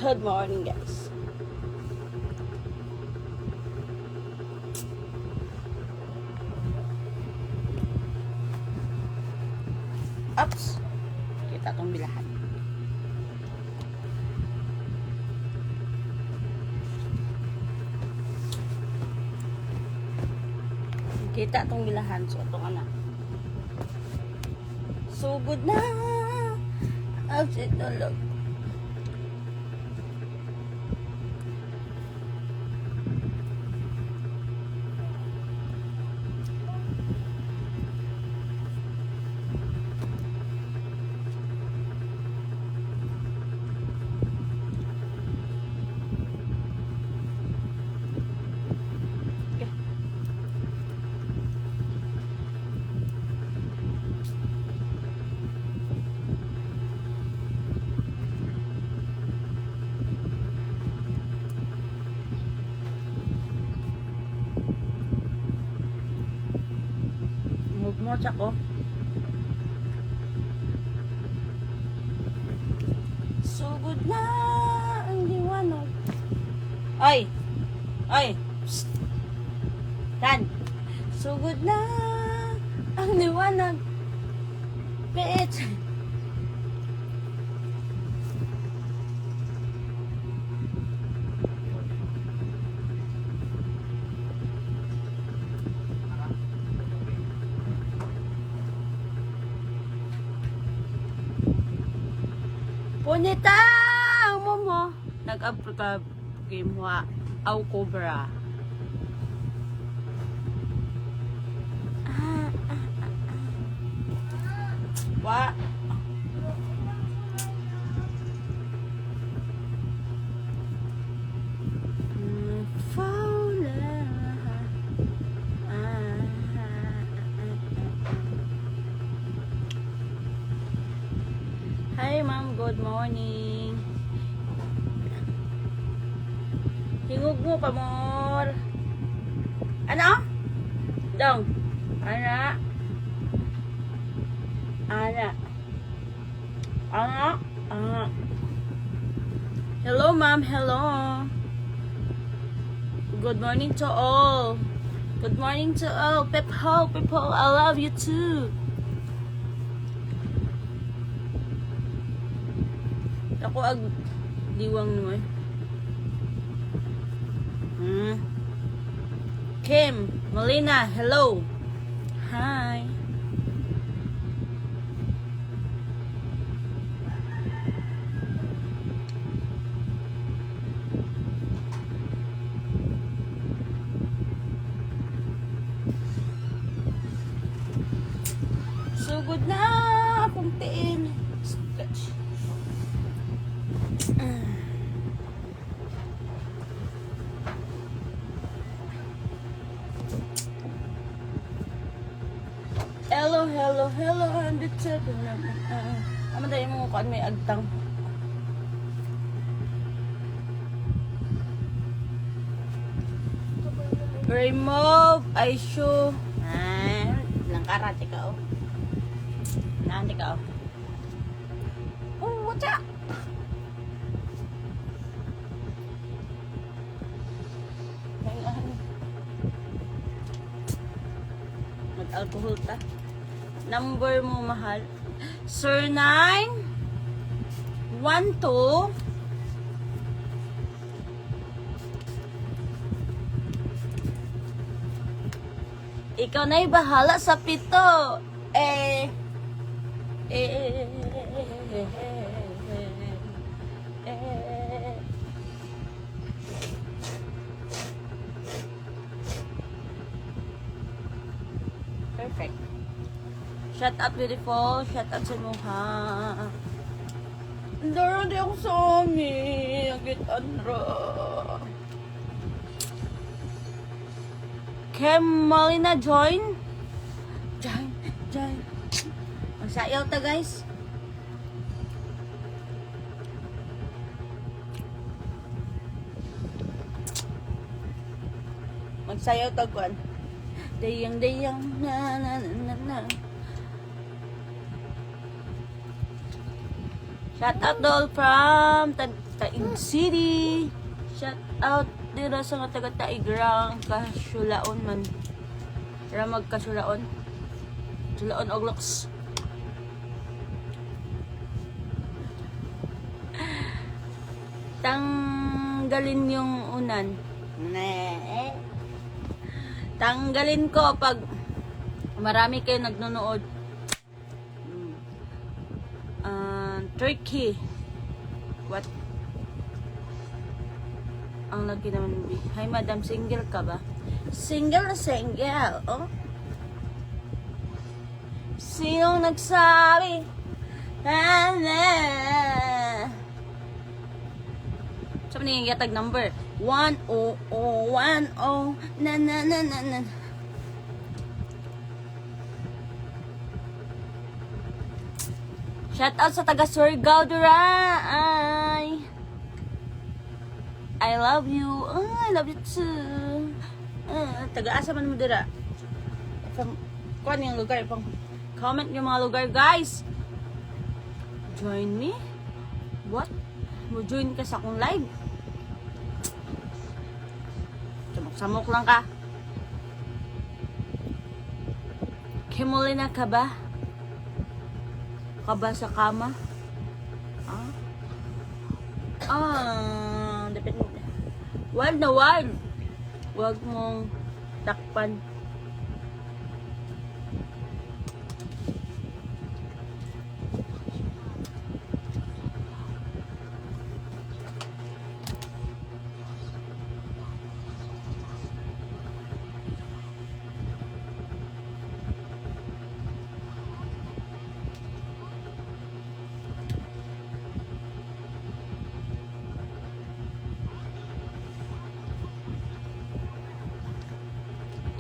Good morning, guys. Ups! Kita tong bilahan. Kita tong bilahan. So, itong anak. So good na. Outside tulog. Mo ko. So good na ang liwanag. Ay! Ay! Psst! Tan! So good na ang liwanag. Bitch! Punita ang mo. Nag-upload ka game mo. Au Cobra. Wa. Hi ma'am, good morning. Hingog mo pa more. Ano? Dong. Ana. Ana. Ana. Ana. Hello ma'am, hello. Good morning to all. Good morning to all. People, I love you too. Ako ag diwang mo eh. Kim, Molina, hello. Hi. So good na akong tiin. Stretch. Hello, I'm the champion. Ama dahil mo kuan may agtang. Remove, I show. Lang karate ka oh. Nanti ka oh. Oh, what's up? Mag-alcohol ta. Number mo mahal. Sir 9 12 Ikaw na'y bahala sa pito. Perfect. Shut up, beautiful. Shut up sa mukha. Hindi ako sa amin. Agit andra. Kim Molina, join. Join. Magsayaw ta, guys. Magsayaw ta, kuan. Dayang, na. Shout out dol from Taig City. Shout out dito sa mga taga Taigrang Kasulaon man. Ramag Kasulaon. Sulaon Ogloks. Tanggalin yung unan. Tanggalin ko pag marami kayo nagnonood. Turkey. What? Ang lagi naman. Hi madam, single ka ba? Single na single. Oh? Sinong nagsabi? Sabi niya yung yatag number 10010 na na na na na. Shout out sa taga Surigao Duray. I love you. I love you too. Taga asa man mo dira? Kuan yung lugar pang comment yung mga lugar guys. Join me. What? Mo join ka sa akong live. Samok lang ka. Kimulina ka ba? Ka ba sa kama? Depende. Wild na wild. Huwag mong takpan.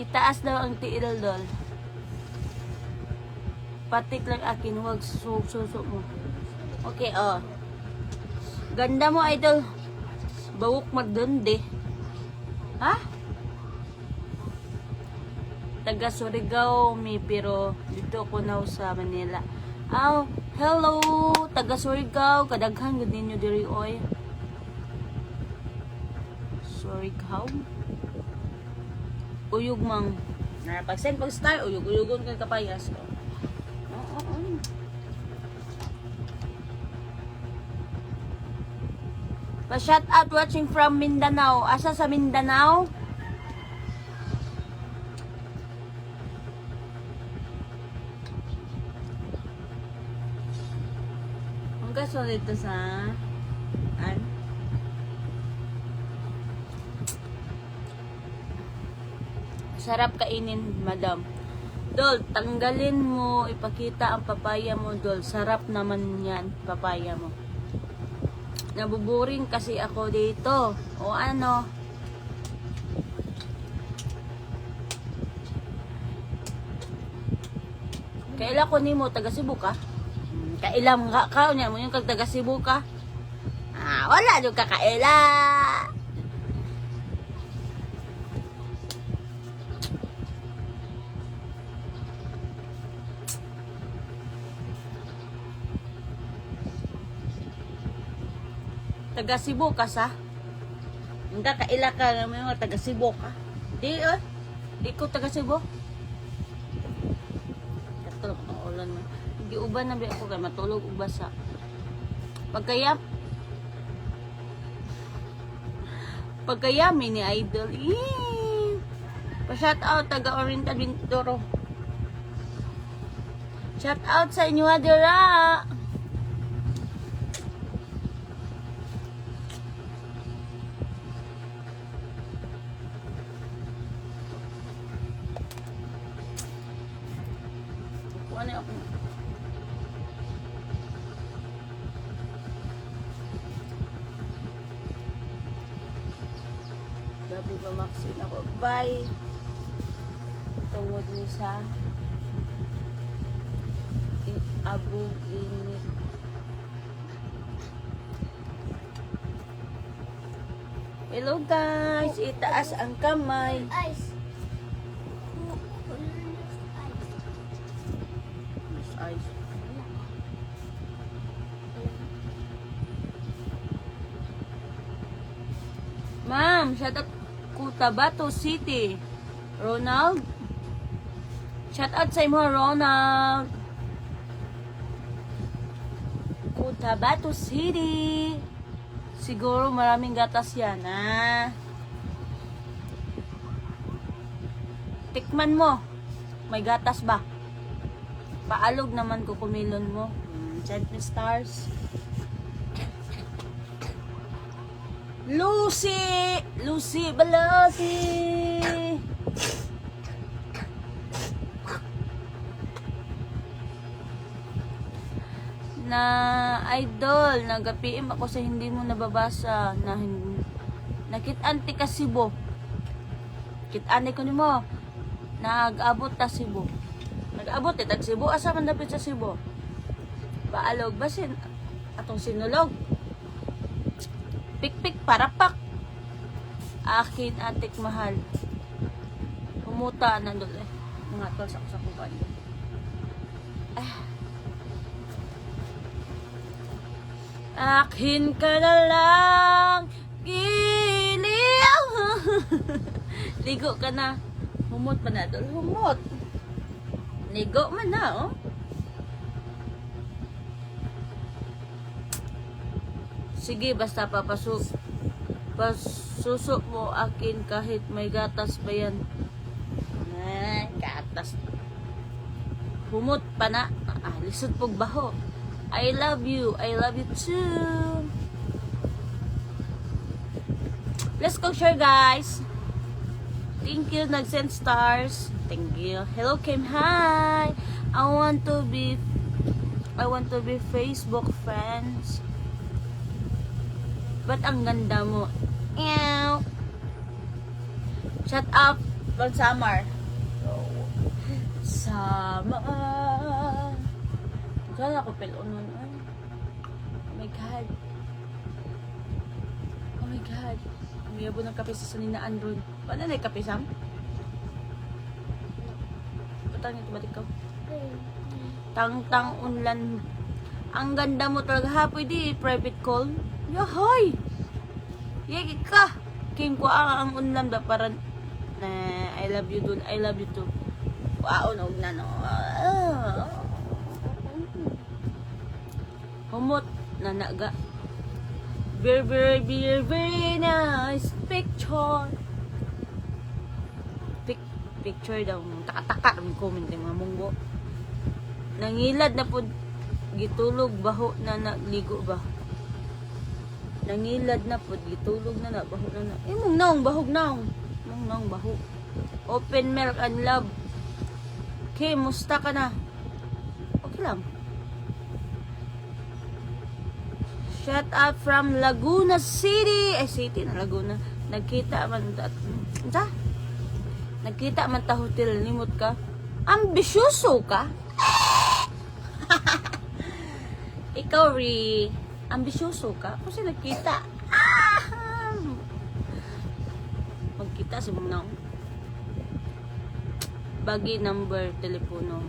Itaas daw ang tiil dol. Patik lang akin, huwag susok mo. Okay, oh. Ganda mo, idol. Bawok magdundi. Ha? Taga Surigao, pero dito ako na sa Manila. Oh, hello, taga Surigao. Kadaghan gud ninyo diri oy. Surigao. Uyog mang. Pag-send pag-star, uyog-uyogon kay kapayas. Pa-shout out watching from Mindanao. Asa sa Mindanao? Ang kaso dito sa sarap kainin, madam. Dol, tanggalin mo, ipakita ang papaya mo, Dol. Sarap naman yan, papaya mo. Nabuburing kasi ako dito. O ano? Kaila ko nimo, taga Cebu ka? Kailam ka niya mo yung kag taga Cebu ka? Wala yung kakaila. Taga Cebu ka sa? Hindi kaila ka naman yung taga Cebu ka? Di di ko taga Cebu. Katulog ang ulan mo. Hindi uban na ako kay matulog uba sa pagkayami ni idol. Pa-shout out taga Oriental Mindoro. Shout out sa inyo adira. Ano ako? Gabi ba maksin ako? Bye! Tungod ni sa abog init. Hello guys! Itaas ang kamay. Ice. Ice. Ma'am, shout out Cotabato City. Ronald. Shout out sa imo, Ronald. Cotabato City. Siguro maraming gatas yan, ha? Tikman mo. May gatas ba? Paalog naman ko kumilon mo. Send me stars. Lucy! Lucy Balasi! Na idol, nag-PM ako sa hindi mo nababasa na nakit-anti ka Cebu. Kit-ani ko nimo. Nag-abot ta Cebu. Nag-abot tag Cebu asa man dapit sa Cebu. Paalog basin atong sinulog. Pikpik parapak. Akin atik mahal. Pumuta na dul eh. Mga tol sa kupan. Akin ka na lang. Giliw. Ligo ka na. Humot pa na dul. Humot. Ligo man na oh. Sige, basta pasusok mo akin kahit may gatas pa yan. Gatas. Humot pa na. Lisod pog baho. I love you. I love you too. Let's go share, guys. Thank you, nag-send stars. Thank you. Hello, Kim. Hi. I want to be Facebook friends. Ba't ang ganda mo? Ew. Shut up, Lord Samar. Samar. Kala ko pelon nun. Oh my God. Oh my God. Umiyabo ng kape sa saninaan doon. Paano na yung kape, Sam? Patang ito ba ikaw? Tang-tang unlan. Ang ganda mo talaga ha. Pwede private call. Yahay! Yagi ka! Kim ko ang unlan ba para na I love you dun. I love you too. Wow, naog na no. Humot na naga. Very nice picture. Picture daw. Taka-taka ang comment ng mga munggo. Nangilad na po gitulog baho na nagligo ba. Nangilad na po gitulog na na baho na na. Mong naong bahog naong. Mong naong baho. Open milk and love. Okay, musta ka na? Okay lang. Shout out from Laguna City. City na Laguna. Nagkita man Nagkita man ta hotel, limot ka. Ambisyoso ka? Ikaw ri, ambisyoso ka? Kasi nagkita. Magkita si mong bagi number telepono.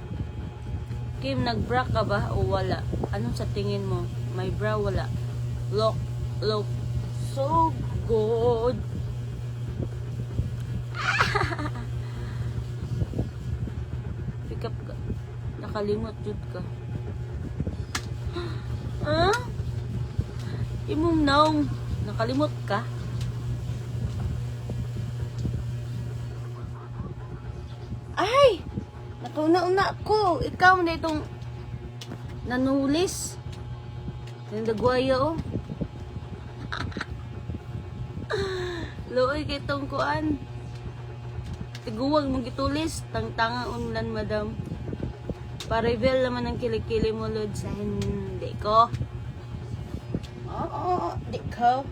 Kim, nag-bra ka ba o wala? Anong sa tingin mo? May bra wala? Look so good. Pick up ka. Nakalimot jud ka. Ha? Imong naong nakalimot ka? Ay! Nakauna-una ko. Ikaw na itong nanulis. Yung dagwaya oh. Looy kay tong kuan. Tiguwag mong gitulis. Tang-tanga unlan, madam. Pa-reveal naman ang kilikili mo, Lord, sa hindi ko. Oo, di ko.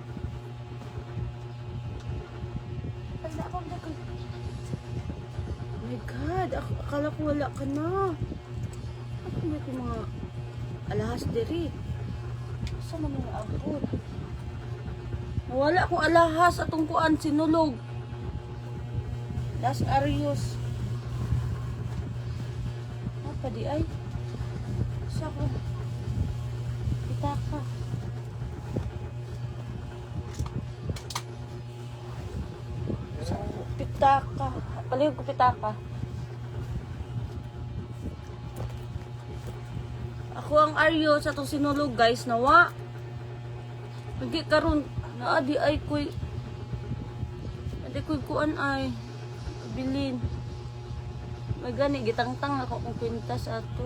Oh my God, akala ko wala ka na. Ako may ko mga alahas diri. Saan naman nga ako? Wala akong alahas atong kuan sinulog. Las Arios. Apa di ay? Saka. Kita ka. pitaka. Palihog ko pitaka. Ako ang Aryo sa itong sinulog guys, nawa. Hindi karon na adi ay koy. Adi koy kuan ay. Bilin. May gani, gitangtang ako kung kwintas ato.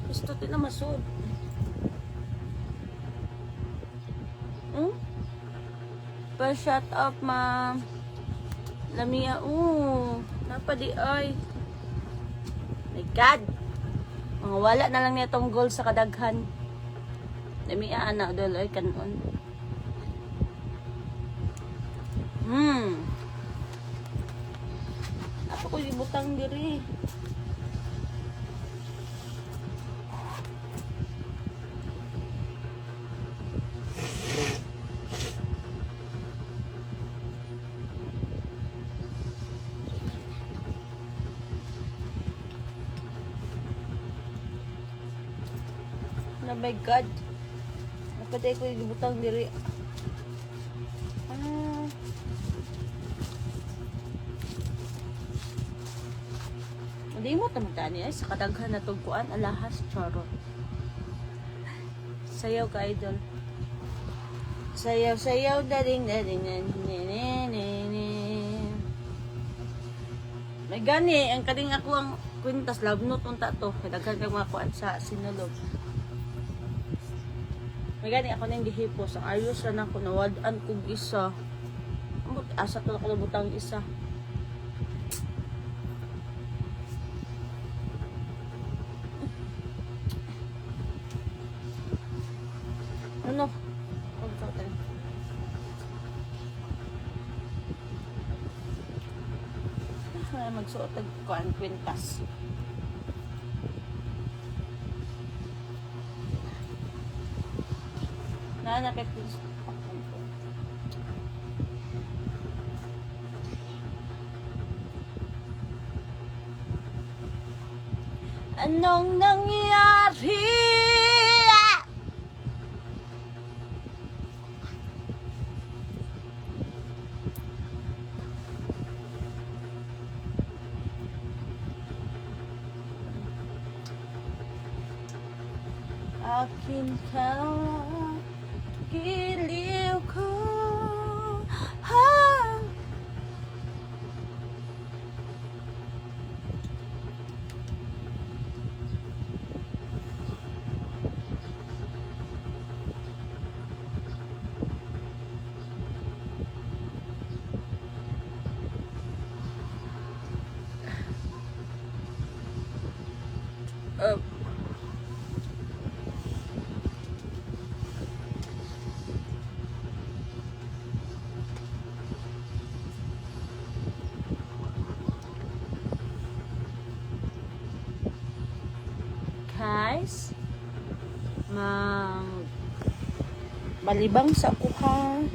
Gusto din na masud. Pa-shut up, ma'am. Lamia, napadi ay. My God. Mga wala na lang niya tong goal sa kadaghan. Lamia, anak, dol, ay, kanon. Ako ko ibutang diri. Na my God. Napatay ko yung butang diri. Hindi mo tamagtani ay sa kadaghan na tugkuan alahas charot. Sayaw ka idol. Sayaw sayaw daring may gani ang kading ako ang kwintas love note unta to kadaghan kag mga kuan sa sinulog. May gani ako nang gihipos ang ayos ra nako nawad-an kog isa. Amot asa to ako butang isa. Ano? Pagkakataon. Magsuot ng kuan kwintas. Nanakit ko. Anong nangyari? Akin ka, giliw ko, ha? Guys, balibang sa kuha.